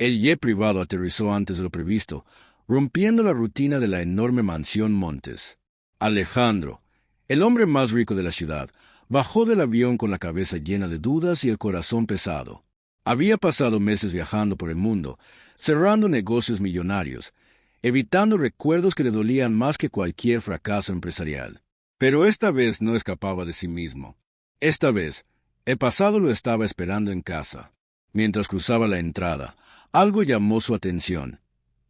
El jet privado aterrizó antes de lo previsto, rompiendo la rutina de la enorme mansión Montes. Alejandro, el hombre más rico de la ciudad, bajó del avión con la cabeza llena de dudas y el corazón pesado. Había pasado meses viajando por el mundo, cerrando negocios millonarios, evitando recuerdos que le dolían más que cualquier fracaso empresarial. Pero esta vez no escapaba de sí mismo. Esta vez, el pasado lo estaba esperando en casa. Mientras cruzaba la entrada, algo llamó su atención.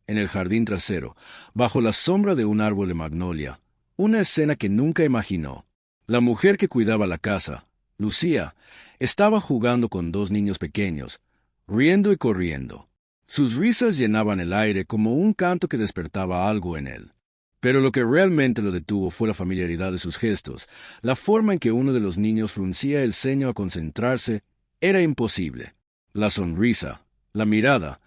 En el jardín trasero, bajo la sombra de un árbol de magnolia, una escena que nunca imaginó. La mujer que cuidaba la casa, Lucía, estaba jugando con dos niños pequeños, riendo y corriendo. Sus risas llenaban el aire como un canto que despertaba algo en él. Pero lo que realmente lo detuvo fue la familiaridad de sus gestos. La forma en que uno de los niños fruncía el ceño a concentrarse era imposible. La sonrisa, la mirada,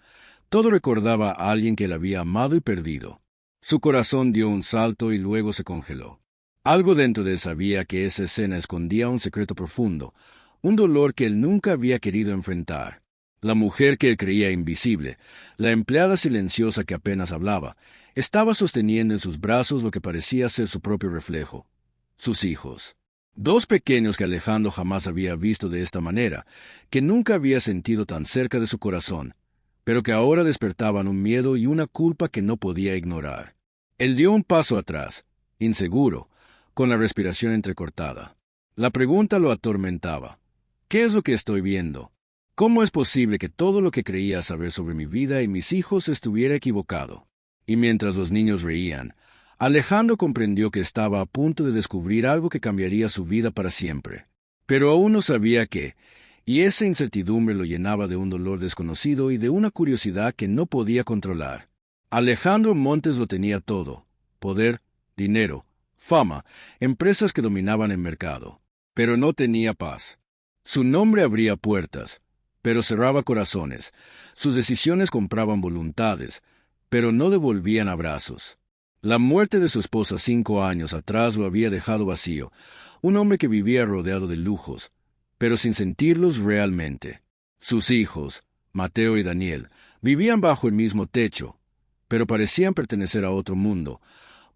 todo recordaba a alguien que él había amado y perdido. Su corazón dio un salto y luego se congeló. Algo dentro de él sabía que esa escena escondía un secreto profundo, un dolor que él nunca había querido enfrentar. La mujer que él creía invisible, la empleada silenciosa que apenas hablaba, estaba sosteniendo en sus brazos lo que parecía ser su propio reflejo: sus hijos. Dos pequeños que Alejandro jamás había visto de esta manera, que nunca había sentido tan cerca de su corazón, pero que ahora despertaban un miedo y una culpa que no podía ignorar. Él dio un paso atrás, inseguro, con la respiración entrecortada. La pregunta lo atormentaba. ¿Qué es lo que estoy viendo? ¿Cómo es posible que todo lo que creía saber sobre mi vida y mis hijos estuviera equivocado? Y mientras los niños reían, Alejandro comprendió que estaba a punto de descubrir algo que cambiaría su vida para siempre. Pero aún no sabía qué, y esa incertidumbre lo llenaba de un dolor desconocido y de una curiosidad que no podía controlar. Alejandro Montes lo tenía todo: poder, dinero, fama, empresas que dominaban el mercado. Pero no tenía paz. Su nombre abría puertas, pero cerraba corazones. Sus decisiones compraban voluntades, pero no devolvían abrazos. La muerte de su esposa 5 años atrás lo había dejado vacío, un hombre que vivía rodeado de lujos, pero sin sentirlos realmente. Sus hijos, Mateo y Daniel, vivían bajo el mismo techo, pero parecían pertenecer a otro mundo,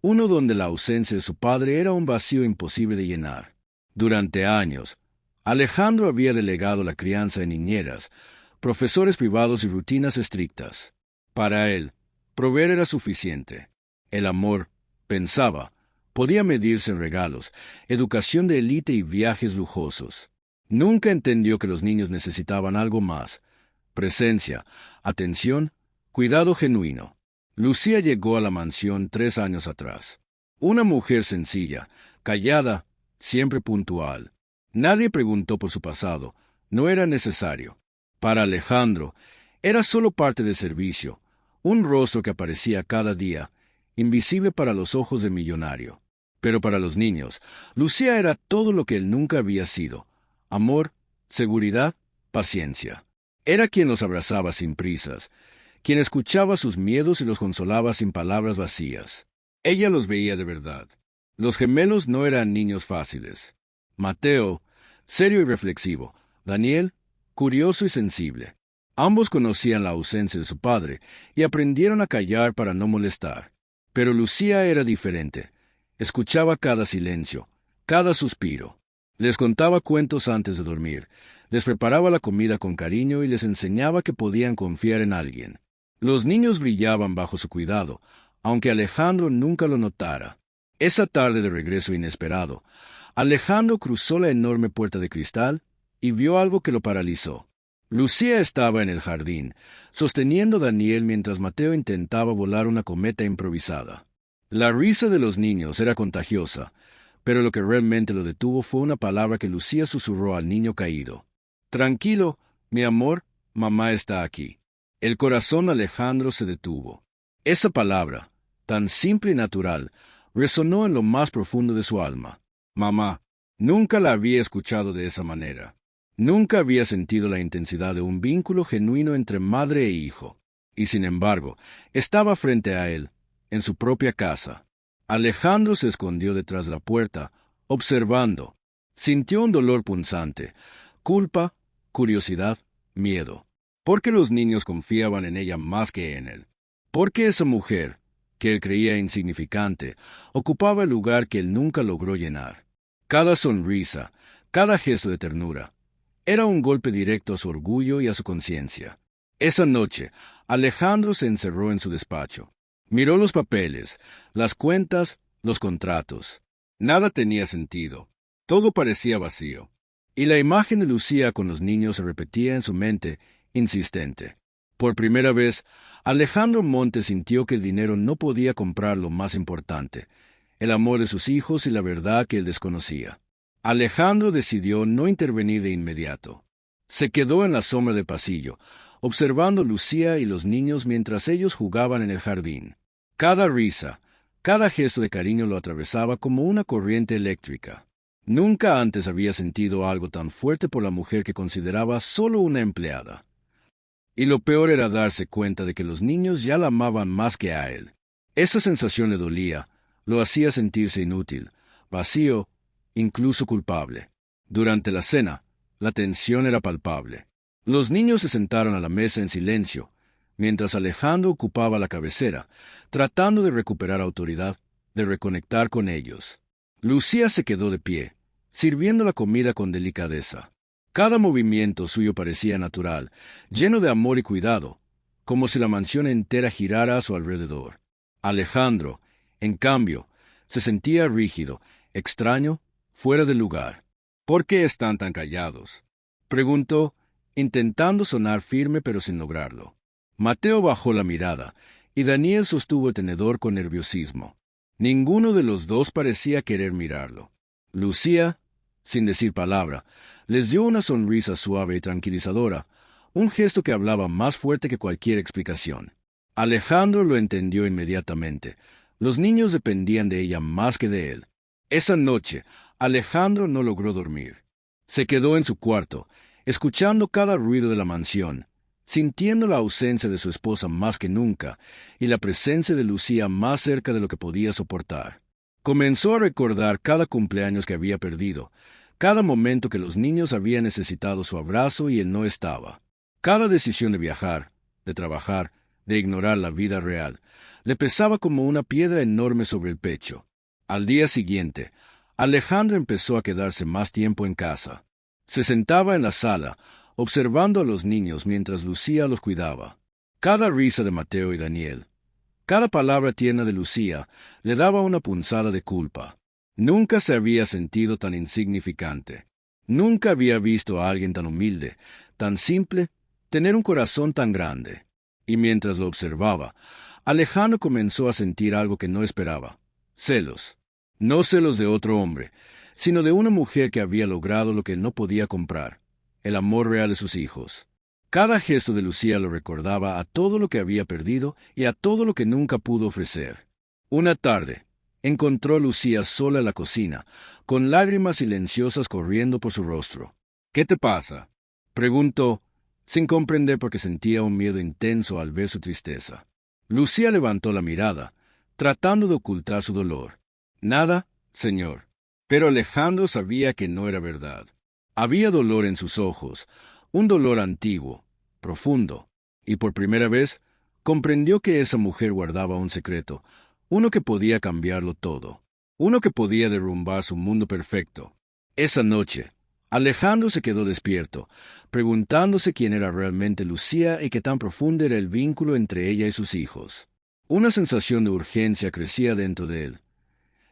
uno donde la ausencia de su padre era un vacío imposible de llenar. Durante años, Alejandro había delegado la crianza en niñeras, profesores privados y rutinas estrictas. Para él, proveer era suficiente. El amor, pensaba, podía medirse en regalos, educación de élite y viajes lujosos. Nunca entendió que los niños necesitaban algo más: presencia, atención, cuidado genuino. Lucía llegó a la mansión 3 años atrás. Una mujer sencilla, callada, siempre puntual. Nadie preguntó por su pasado, no era necesario. Para Alejandro, era solo parte del servicio, un rostro que aparecía cada día, invisible para los ojos del millonario. Pero para los niños, Lucía era todo lo que él nunca había sido: amor, seguridad, paciencia. Era quien los abrazaba sin prisas, quien escuchaba sus miedos y los consolaba sin palabras vacías. Ella los veía de verdad. Los gemelos no eran niños fáciles. Mateo, serio y reflexivo; Daniel, curioso y sensible. Ambos conocían la ausencia de su padre y aprendieron a callar para no molestar. Pero Lucía era diferente. Escuchaba cada silencio, cada suspiro. Les contaba cuentos antes de dormir, les preparaba la comida con cariño y les enseñaba que podían confiar en alguien. Los niños brillaban bajo su cuidado, aunque Alejandro nunca lo notara. Esa tarde de regreso inesperado, Alejandro cruzó la enorme puerta de cristal y vio algo que lo paralizó. Lucía estaba en el jardín, sosteniendo a Daniel mientras Mateo intentaba volar una cometa improvisada. La risa de los niños era contagiosa, pero lo que realmente lo detuvo fue una palabra que Lucía susurró al niño caído. «Tranquilo, mi amor, mamá está aquí». El corazón de Alejandro se detuvo. Esa palabra, tan simple y natural, resonó en lo más profundo de su alma. Mamá. Nunca la había escuchado de esa manera. Nunca había sentido la intensidad de un vínculo genuino entre madre e hijo. Y sin embargo, estaba frente a él, en su propia casa. Alejandro se escondió detrás de la puerta, observando. Sintió un dolor punzante, culpa, curiosidad, miedo. Porque los niños confiaban en ella más que en él. Porque esa mujer, que él creía insignificante, ocupaba el lugar que él nunca logró llenar. Cada sonrisa, cada gesto de ternura, era un golpe directo a su orgullo y a su conciencia. Esa noche, Alejandro se encerró en su despacho. Miró los papeles, las cuentas, los contratos. Nada tenía sentido. Todo parecía vacío. Y la imagen de Lucía con los niños se repetía en su mente, insistente. Por primera vez, Alejandro Montes sintió que el dinero no podía comprar lo más importante, el amor de sus hijos y la verdad que él desconocía. Alejandro decidió no intervenir de inmediato. Se quedó en la sombra del pasillo, observando a Lucía y los niños mientras ellos jugaban en el jardín. Cada risa, cada gesto de cariño lo atravesaba como una corriente eléctrica. Nunca antes había sentido algo tan fuerte por la mujer que consideraba solo una empleada. Y lo peor era darse cuenta de que los niños ya la amaban más que a él. Esa sensación le dolía, lo hacía sentirse inútil, vacío, incluso culpable. Durante la cena, la tensión era palpable. Los niños se sentaron a la mesa en silencio, mientras Alejandro ocupaba la cabecera, tratando de recuperar autoridad, de reconectar con ellos. Lucía se quedó de pie, sirviendo la comida con delicadeza. Cada movimiento suyo parecía natural, lleno de amor y cuidado, como si la mansión entera girara a su alrededor. Alejandro, en cambio, se sentía rígido, extraño, fuera de lugar. ¿Por qué están tan callados?, preguntó, intentando sonar firme pero sin lograrlo. Mateo bajó la mirada, y Daniel sostuvo el tenedor con nerviosismo. Ninguno de los dos parecía querer mirarlo. Lucía, sin decir palabra, les dio una sonrisa suave y tranquilizadora, un gesto que hablaba más fuerte que cualquier explicación. Alejandro lo entendió inmediatamente. Los niños dependían de ella más que de él. Esa noche, Alejandro no logró dormir. Se quedó en su cuarto, escuchando cada ruido de la mansión, sintiendo la ausencia de su esposa más que nunca y la presencia de Lucía más cerca de lo que podía soportar. Comenzó a recordar cada cumpleaños que había perdido, cada momento que los niños habían necesitado su abrazo y él no estaba. Cada decisión de viajar, de trabajar, de ignorar la vida real, le pesaba como una piedra enorme sobre el pecho. Al día siguiente, Alejandro empezó a quedarse más tiempo en casa. Se sentaba en la sala, observando a los niños mientras Lucía los cuidaba. Cada risa de Mateo y Daniel, cada palabra tierna de Lucía, le daba una punzada de culpa. Nunca se había sentido tan insignificante. Nunca había visto a alguien tan humilde, tan simple, tener un corazón tan grande. Y mientras lo observaba, Alejandro comenzó a sentir algo que no esperaba. Celos. No celos de otro hombre, sino de una mujer que había logrado lo que él no podía comprar, el amor real de sus hijos. Cada gesto de Lucía lo recordaba a todo lo que había perdido y a todo lo que nunca pudo ofrecer. Una tarde, encontró a Lucía sola en la cocina, con lágrimas silenciosas corriendo por su rostro. «¿Qué te pasa?», preguntó, sin comprender por qué sentía un miedo intenso al ver su tristeza. Lucía levantó la mirada, tratando de ocultar su dolor. «Nada, señor». Pero Alejandro sabía que no era verdad. Había dolor en sus ojos, un dolor antiguo, profundo, y por primera vez comprendió que esa mujer guardaba un secreto, uno que podía cambiarlo todo, uno que podía derrumbar su mundo perfecto. Esa noche, Alejandro se quedó despierto, preguntándose quién era realmente Lucía y qué tan profundo era el vínculo entre ella y sus hijos. Una sensación de urgencia crecía dentro de él.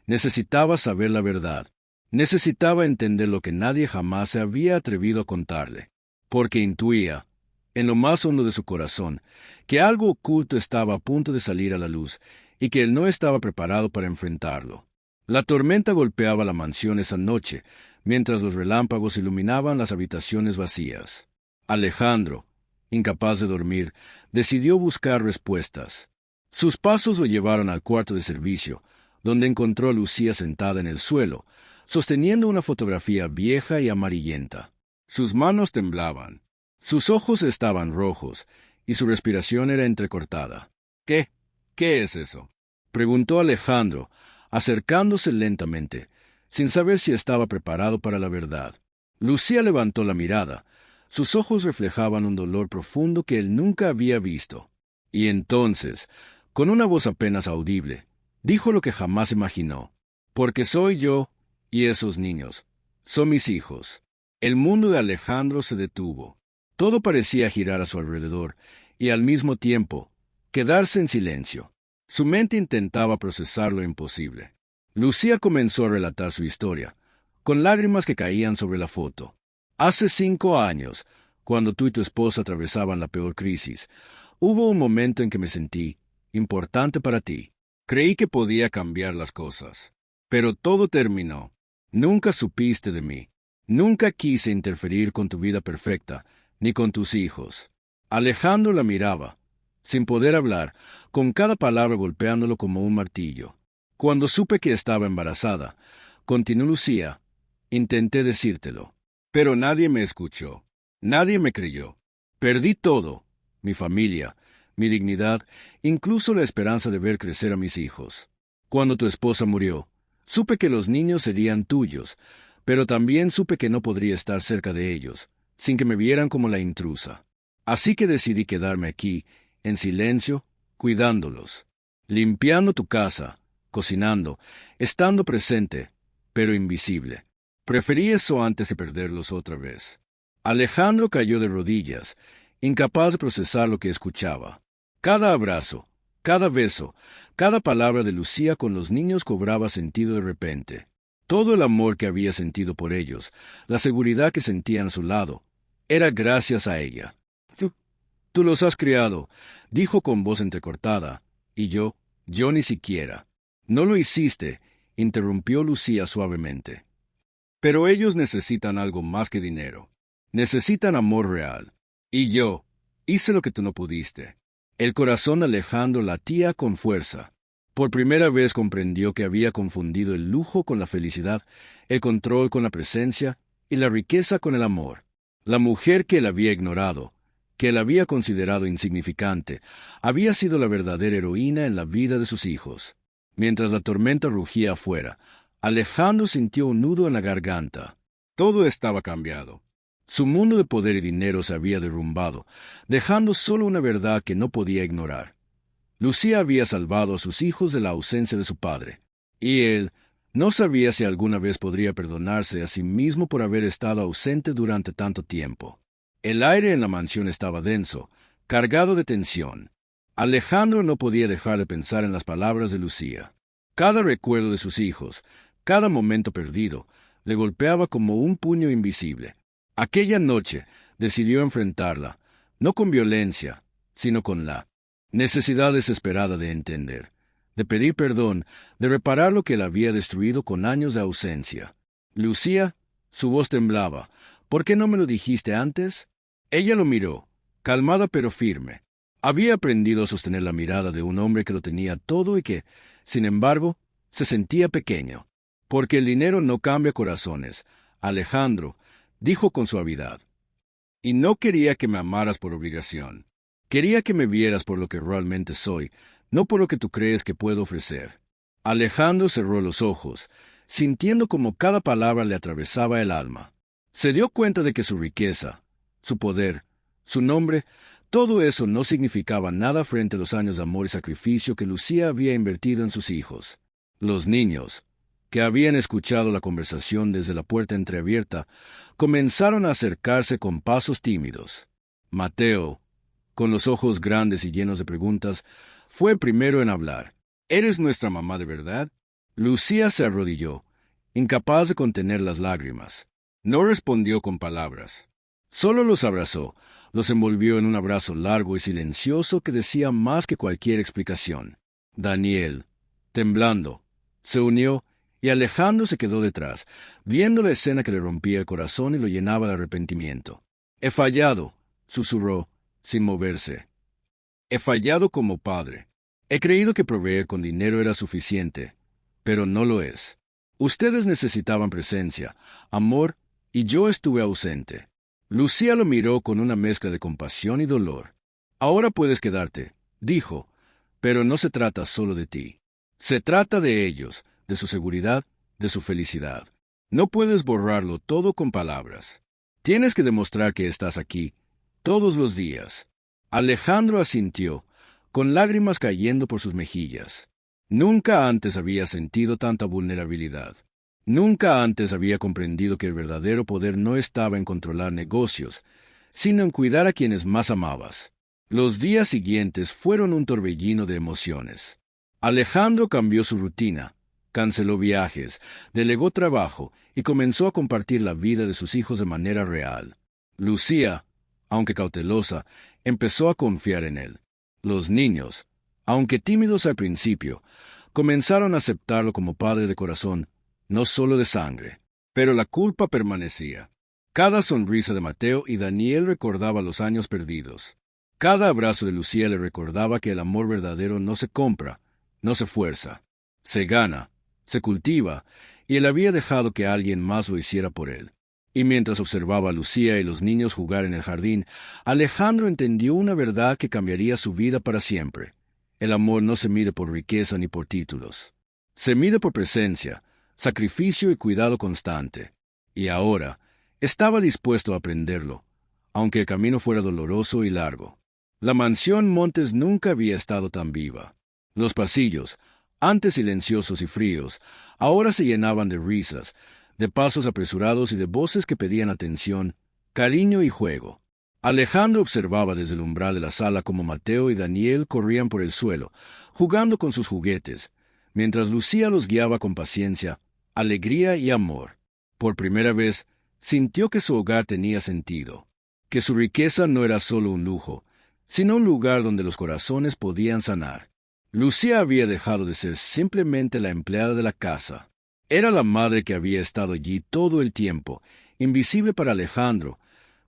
Necesitaba saber la verdad. Necesitaba entender lo que nadie jamás se había atrevido a contarle, porque intuía, en lo más hondo de su corazón, que algo oculto estaba a punto de salir a la luz y que él no estaba preparado para enfrentarlo. La tormenta golpeaba la mansión esa noche, mientras los relámpagos iluminaban las habitaciones vacías. Alejandro, incapaz de dormir, decidió buscar respuestas. Sus pasos lo llevaron al cuarto de servicio, donde encontró a Lucía sentada en el suelo, sosteniendo una fotografía vieja y amarillenta. Sus manos temblaban, sus ojos estaban rojos, y su respiración era entrecortada. «¿Qué? ¿Qué es eso?», preguntó Alejandro, acercándose lentamente, sin saber si estaba preparado para la verdad. Lucía levantó la mirada, Sus ojos reflejaban un dolor profundo que él nunca había visto. Y entonces, con una voz apenas audible, dijo lo que jamás imaginó. Porque soy yo y esos niños. Son mis hijos. El mundo de Alejandro se detuvo. Todo parecía girar a su alrededor y al mismo tiempo quedarse en silencio. Su mente intentaba procesar lo imposible. Lucía comenzó a relatar su historia, con lágrimas que caían sobre la foto. Hace 5 años, cuando tú y tu esposa atravesaban la peor crisis, hubo un momento en que me sentí importante para ti. Creí que podía cambiar las cosas. Pero todo terminó. Nunca supiste de mí. Nunca quise interferir con tu vida perfecta, ni con tus hijos. Alejandro la miraba, sin poder hablar, con cada palabra golpeándolo como un martillo. Cuando supe que estaba embarazada, continuó Lucía, intenté decírtelo. Pero nadie me escuchó. Nadie me creyó. Perdí todo, mi familia, mi dignidad, incluso la esperanza de ver crecer a mis hijos. Cuando tu esposa murió, supe que los niños serían tuyos, pero también supe que no podría estar cerca de ellos, sin que me vieran como la intrusa. Así que decidí quedarme aquí, en silencio, cuidándolos, limpiando tu casa, cocinando, estando presente, pero invisible. Preferí eso antes de perderlos otra vez. Alejandro cayó de rodillas, incapaz de procesar lo que escuchaba. Cada abrazo, cada beso, cada palabra de Lucía con los niños cobraba sentido de repente. Todo el amor que había sentido por ellos, la seguridad que sentían a su lado, era gracias a ella. Tú los has criado, dijo con voz entrecortada, y yo ni siquiera. No lo hiciste, interrumpió Lucía suavemente. Pero ellos necesitan algo más que dinero. Necesitan amor real. Y yo hice lo que tú no pudiste. El corazón de Alejandro latía con fuerza. Por primera vez comprendió que había confundido el lujo con la felicidad, el control con la presencia y la riqueza con el amor. La mujer que él había ignorado, que él había considerado insignificante, había sido la verdadera heroína en la vida de sus hijos. Mientras la tormenta rugía afuera, Alejandro sintió un nudo en la garganta. Todo estaba cambiado. Su mundo de poder y dinero se había derrumbado, dejando solo una verdad que no podía ignorar. Lucía había salvado a sus hijos de la ausencia de su padre, y él no sabía si alguna vez podría perdonarse a sí mismo por haber estado ausente durante tanto tiempo. El aire en la mansión estaba denso, cargado de tensión. Alejandro no podía dejar de pensar en las palabras de Lucía. Cada recuerdo de sus hijos, cada momento perdido, le golpeaba como un puño invisible. Aquella noche decidió enfrentarla, no con violencia, sino con la necesidad desesperada de entender, de pedir perdón, de reparar lo que la había destruido con años de ausencia. Lucía, su voz temblaba. ¿Por qué no me lo dijiste antes? Ella lo miró, calmada pero firme. Había aprendido a sostener la mirada de un hombre que lo tenía todo y que, sin embargo, se sentía pequeño. Porque el dinero no cambia corazones, Alejandro, dijo con suavidad. Y no quería que me amaras por obligación. Quería que me vieras por lo que realmente soy, no por lo que tú crees que puedo ofrecer. Alejandro cerró los ojos, sintiendo como cada palabra le atravesaba el alma. Se dio cuenta de que su riqueza, su poder, su nombre, todo eso no significaba nada frente a los años de amor y sacrificio que Lucía había invertido en sus hijos. Los niños, que habían escuchado la conversación desde la puerta entreabierta, comenzaron a acercarse con pasos tímidos. Mateo, con los ojos grandes y llenos de preguntas, fue el primero en hablar. ¿Eres nuestra mamá de verdad? Lucía se arrodilló, incapaz de contener las lágrimas. No respondió con palabras. Solo los abrazó, los envolvió en un abrazo largo y silencioso que decía más que cualquier explicación. Daniel, temblando, se unió y Alejandro se quedó detrás, viendo la escena que le rompía el corazón y lo llenaba de arrepentimiento. He fallado, susurró, sin moverse. He fallado como padre. He creído que proveer con dinero era suficiente, pero no lo es. Ustedes necesitaban presencia, amor, y yo estuve ausente. Lucía lo miró con una mezcla de compasión y dolor. Ahora puedes quedarte, dijo, pero no se trata solo de ti. Se trata de ellos, de su seguridad, de su felicidad. No puedes borrarlo todo con palabras. Tienes que demostrar que estás aquí, todos los días. Alejandro asintió, con lágrimas cayendo por sus mejillas. Nunca antes había sentido tanta vulnerabilidad. Nunca antes había comprendido que el verdadero poder no estaba en controlar negocios, sino en cuidar a quienes más amabas. Los días siguientes fueron un torbellino de emociones. Alejandro cambió su rutina, canceló viajes, delegó trabajo y comenzó a compartir la vida de sus hijos de manera real. Lucía, aunque cautelosa, empezó a confiar en él. Los niños, aunque tímidos al principio, comenzaron a aceptarlo como padre de corazón, no solo de sangre. Pero la culpa permanecía. Cada sonrisa de Mateo y Daniel recordaba los años perdidos. Cada abrazo de Lucía le recordaba que el amor verdadero no se compra, no se fuerza. Se gana, se cultiva, y él había dejado que alguien más lo hiciera por él. Y mientras observaba a Lucía y los niños jugar en el jardín, Alejandro entendió una verdad que cambiaría su vida para siempre. El amor no se mide por riqueza ni por títulos. Se mide por presencia, sacrificio y cuidado constante. Y ahora, estaba dispuesto a aprenderlo, aunque el camino fuera doloroso y largo. La mansión Montes nunca había estado tan viva. Los pasillos, antes silenciosos y fríos, ahora se llenaban de risas, de pasos apresurados y de voces que pedían atención, cariño y juego. Alejandro observaba desde el umbral de la sala cómo Mateo y Daniel corrían por el suelo, jugando con sus juguetes, mientras Lucía los guiaba con paciencia, alegría y amor. Por primera vez, sintió que su hogar tenía sentido, que su riqueza no era solo un lujo, sino un lugar donde los corazones podían sanar. Lucía había dejado de ser simplemente la empleada de la casa. Era la madre que había estado allí todo el tiempo, invisible para Alejandro,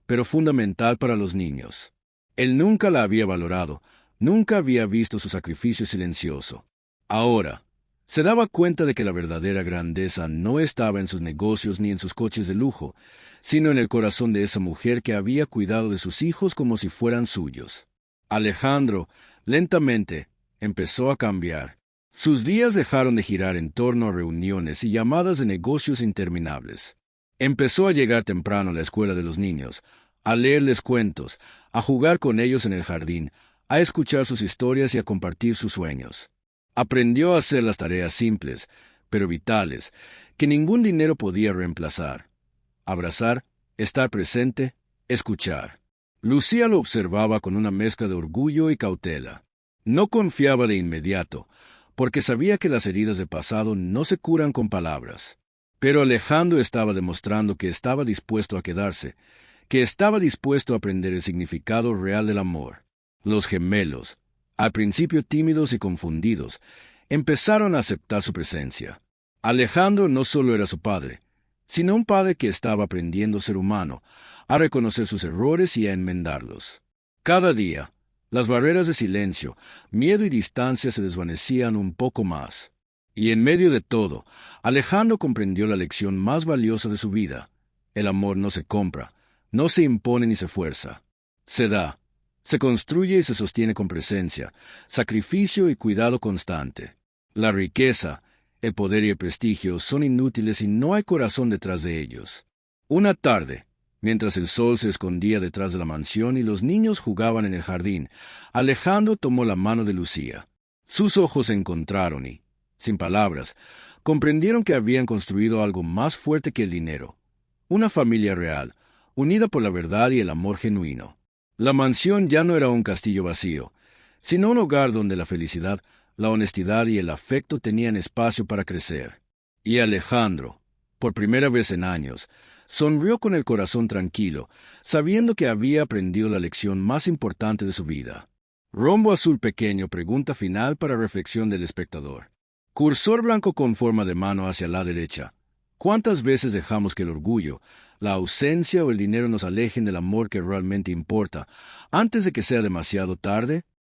pero fundamental para los niños. Él nunca la había valorado, nunca había visto su sacrificio silencioso. Ahora, se daba cuenta de que la verdadera grandeza no estaba en sus negocios ni en sus coches de lujo, sino en el corazón de esa mujer que había cuidado de sus hijos como si fueran suyos. Alejandro, lentamente, empezó a cambiar. Sus días dejaron de girar en torno a reuniones y llamadas de negocios interminables. Empezó a llegar temprano a la escuela de los niños, a leerles cuentos, a jugar con ellos en el jardín, a escuchar sus historias y a compartir sus sueños. Aprendió a hacer las tareas simples, pero vitales, que ningún dinero podía reemplazar. Abrazar, estar presente, escuchar. Lucía lo observaba con una mezcla de orgullo y cautela. No confiaba de inmediato, porque sabía que las heridas del pasado no se curan con palabras. Pero Alejandro estaba demostrando que estaba dispuesto a quedarse, que estaba dispuesto a aprender el significado real del amor. Los gemelos, al principio tímidos y confundidos, empezaron a aceptar su presencia. Alejandro no solo era su padre, sino un padre que estaba aprendiendo a ser humano, a reconocer sus errores y a enmendarlos. Cada día, las barreras de silencio, miedo y distancia se desvanecían un poco más. Y en medio de todo, Alejandro comprendió la lección más valiosa de su vida. El amor no se compra, no se impone ni se fuerza. Se da, se construye y se sostiene con presencia, sacrificio y cuidado constante. La riqueza, el poder y el prestigio son inútiles si no hay corazón detrás de ellos. Una tarde, mientras el sol se escondía detrás de la mansión y los niños jugaban en el jardín, Alejandro tomó la mano de Lucía. Sus ojos se encontraron y, sin palabras, comprendieron que habían construido algo más fuerte que el dinero. Una familia real, unida por la verdad y el amor genuino. La mansión ya no era un castillo vacío, sino un hogar donde la felicidad, la honestidad y el afecto tenían espacio para crecer. Y Alejandro, por primera vez en años, sonrió con el corazón tranquilo, sabiendo que había aprendido la lección más importante de su vida. Rombo azul pequeño, pregunta final para reflexión del espectador. Cursor blanco con forma de mano hacia la derecha. ¿Cuántas veces dejamos que el orgullo, la ausencia o el dinero nos alejen del amor que realmente importa, antes de que sea demasiado tarde?